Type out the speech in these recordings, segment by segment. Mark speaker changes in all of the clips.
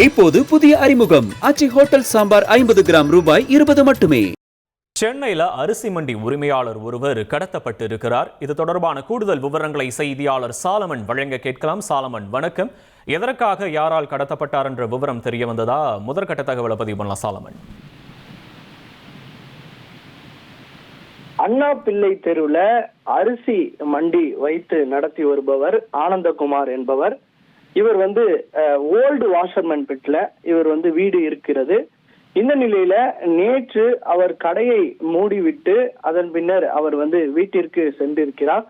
Speaker 1: இப்போது புதிய அறிமுகம் ஆச்சி ஹோட்டல் சாம்பார் 50 கிராம் ரூபாய் 20 மட்டுமே.
Speaker 2: சென்னையில அரிசி மண்டி உரிமையாளர் ஒருவர் கடத்தப்பட்டு இருக்கிறார். இது தொடர்பான கூடுதல் விவரங்களை செய்தியாளர் சாலமன் வழங்க கேட்கலாம். சாலமன், வணக்கம். எதற்காக யாரால் கடத்தப்பட்டார் என்ற விவரம் தெரிய வந்ததா? முதற்கட்ட தகவலை பதிவு பண்ணலாம் சாலமன்.
Speaker 3: அண்ணா பிள்ளை தெருவில் அரிசி மண்டி வைத்து நடத்தி வருபவர் ஆனந்தகுமார் என்பவர். இவர் ஓல்டு வாஷர்மேன் பெட்ல இவர் வீடு இருக்கிறது. இந்த நிலையில நேற்று அவர் கடையை மூடிவிட்டு அதன் பின்னர் அவர் வீட்டிற்கு சென்றிருக்கிறார்.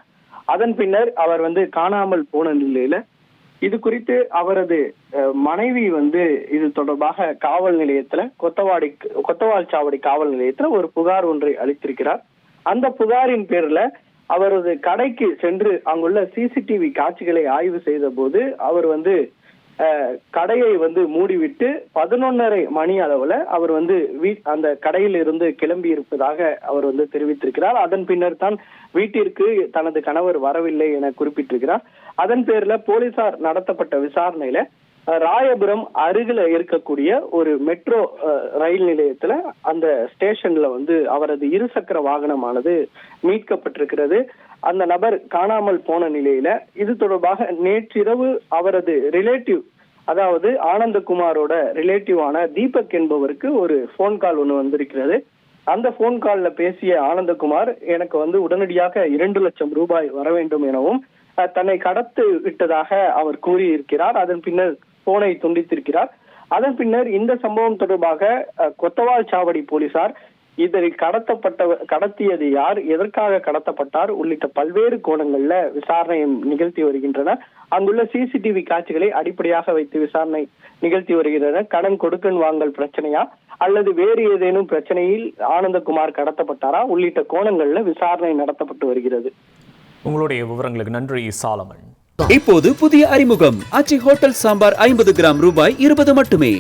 Speaker 3: அதன் பின்னர் அவர் காணாமல் போன நிலையில இது குறித்து அவரது மனைவி இது தொடர்பாக காவல் நிலையத்துல கொத்தவால் சாவடி காவல் நிலையத்துல ஒரு புகார் ஒன்றை அளித்திருக்கிறார். அந்த புகாரின் பேர்ல அவரது கடைக்கு சென்று அங்குள்ள சிசிடிவி காட்சிகளை ஆய்வு செய்த போது அவர் கடையை மூடிவிட்டு 11:30 மணி அளவுல அவர் அந்த கடையில் இருந்து கிளம்பி இருப்பதாக அவர் தெரிவித்திருக்கிறார். அதன் பின்னர் தான் வீட்டிற்கு தனது கணவர் வரவில்லை என குறிப்பிட்டிருக்கிறார். அதன் பேர்ல போலீசார் நடத்தப்பட்ட விசாரணையில ராயபுரம் அருகில இருக்கக்கூடிய ஒரு மெட்ரோ ரயில் நிலையத்துல அந்த ஸ்டேஷன்ல அவரது இருசக்கர வாகனமானது மீட்கப்பட்டிருக்கிறது. அந்த நபர் காணாமல் போன நிலையில இது தொடர்பாக நேற்றிரவு அவரது ரிலேட்டிவ், அதாவது ஆனந்தகுமாரோட ரிலேட்டிவான தீபக் என்பவருக்கு ஒரு போன் கால் ஒண்ணு வந்திருக்கிறது. அந்த போன் கால்ல பேசிய ஆனந்தகுமார் எனக்கு உடனடியாக 2 லட்சம் ரூபாய் வர வேண்டும் எனவும் தன்னை கடத்து விட்டதாக அவர் கூறியிருக்கிறார். அதன் பின்னர் போனை துண்டித்திருக்கிறார். அதன் பின்னர் இந்த சம்பவம் தொடர்பாக கொத்தவால் சாவடி போலீசார் இதை கடத்தியது யார், எதற்காக கடத்தப்பட்டார் உள்ளிட்ட பல்வேறு கோணங்கள்ல விசாரணை நிகழ்த்தி வருகின்றனர். அங்குள்ள சிசிடிவி காட்சிகளை அடிப்படையாக வைத்து விசாரணை நிகழ்த்தி வருகின்றனர். கடன் கொடுக்கன் வாங்கல் பிரச்சனையா அல்லது வேறு ஏதேனும் பிரச்சனையில் ஆனந்தகுமார் கடத்தப்பட்டாரா உள்ளிட்ட கோணங்கள்ல விசாரணை நடத்தப்பட்டு வருகிறது.
Speaker 2: உங்களுடைய விவரங்களுக்கு நன்றி சாலமன்.
Speaker 1: இப்போது புதிய அறிமுகம் ஆச்சி ஹோட்டல் சாம்பார் 50 கிராம் ரூபாய் 20 மட்டுமே.